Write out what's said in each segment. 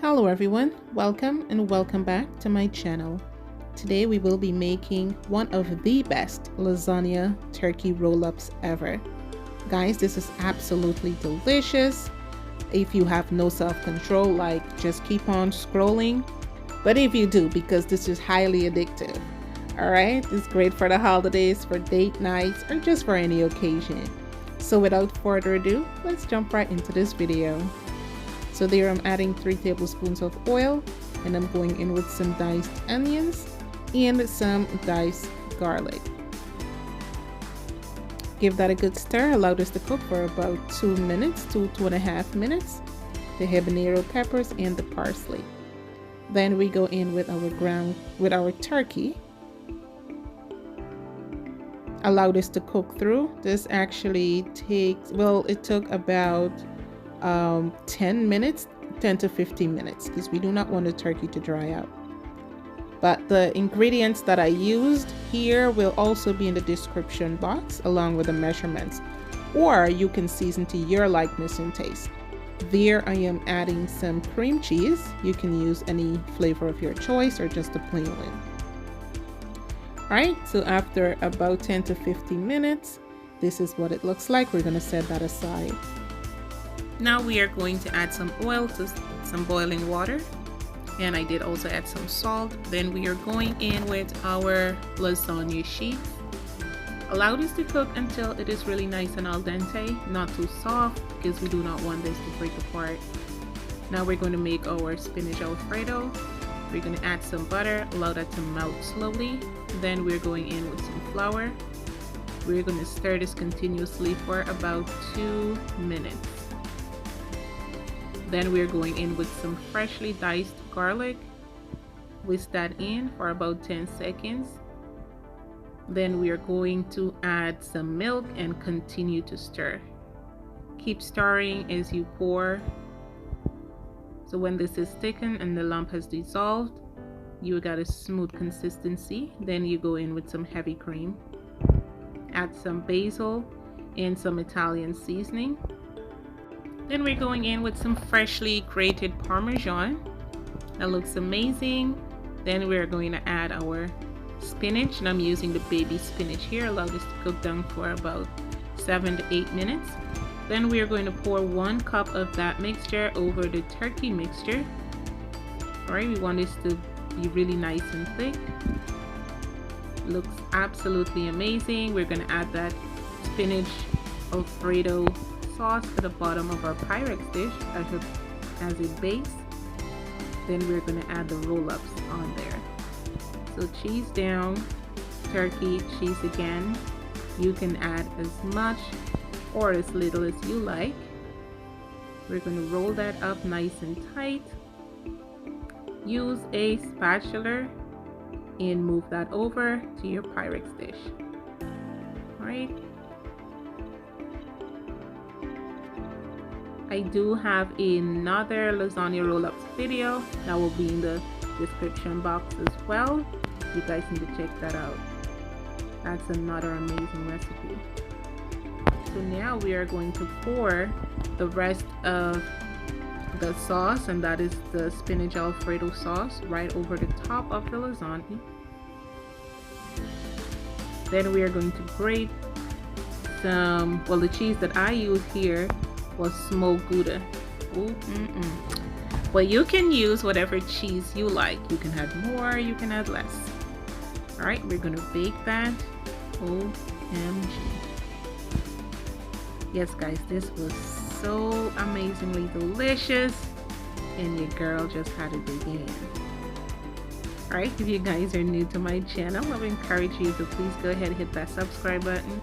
Hello everyone, welcome and welcome back to my channel. Today we will be making one of the best lasagna turkey roll-ups ever. Guys, this is absolutely delicious. If you have no self-control, like just keep on scrolling. But if you do, because this is highly addictive. Alright, it's great for the holidays, for date nights, or just for any occasion. So without further ado, let's jump right into this video. So there I'm adding 3 tablespoons of oil, and I'm going in with some diced onions and some diced garlic. Give that a good stir, allow this to cook for about 2 minutes to 2.5 minutes. The habanero peppers and the parsley. Then we go in with our turkey. Allow this to cook through. This actually takes, well, it took about 10 to 15 minutes because we do not want the turkey to dry out. But the ingredients that I used here will also be in the description box along with the measurements, or you can season to your likeness and taste. There I am adding some cream cheese. You can use any flavor of your choice or just a plain one. Alright, so after about 10 to 15 minutes, this is what it looks like. We're going to set that aside. Now we are going to add some oil to some boiling water, and I did also add some salt. Then we are going in with our lasagna sheets. Allow this to cook until it is really nice and al dente, not too soft because we do not want this to break apart. Now we're going to make our spinach Alfredo. We're going to add some butter, allow that to melt slowly. Then we're going in with some flour. We're going to stir this continuously for about 2 minutes. Then we're going in with some freshly diced garlic. Whisk that in for about 10 seconds. Then we are going to add some milk and continue to stir. Keep stirring as you pour. So when this is thickened and the lump has dissolved, you got a smooth consistency. Then you go in with some heavy cream. Add some basil and some Italian seasoning. Then we're going in with some freshly grated parmesan. That looks amazing. Then we're going to add our spinach, and I'm using the baby spinach here. Allow this to cook down for about 7 to 8 minutes. Then we are going to pour 1 cup of that mixture over the turkey mixture. Alright, we want this to be really nice and thick. Looks absolutely amazing. We're going to add that spinach Alfredo sauce to the bottom of our Pyrex dish as a base. Then we're going to add the roll-ups on there. So cheese down, turkey, cheese again. You can add as much or as little as you like. We're going to roll that up nice and tight. Use a spatula and move that over to your Pyrex dish. Alright. I do have another lasagna roll-ups video that will be in the description box as well. You guys need to check that out. That's another amazing recipe. So now we are going to pour the rest of the sauce, and that is the spinach Alfredo sauce, right over the top of the lasagna. Then we are going to grate some, well, the cheese that I use here was smoked gouda. But you can use whatever cheese you like. You can add more, you can add less. Alright, we're gonna bake that. OMG. Yes guys, this was so amazingly delicious, and your girl just had to dig in. Alright, if you guys are new to my channel, I would encourage you to please go ahead and hit that subscribe button,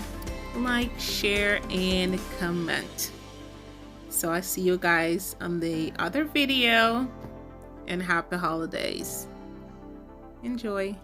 like, share, and comment. So I see you guys on the other video, and happy holidays. Enjoy.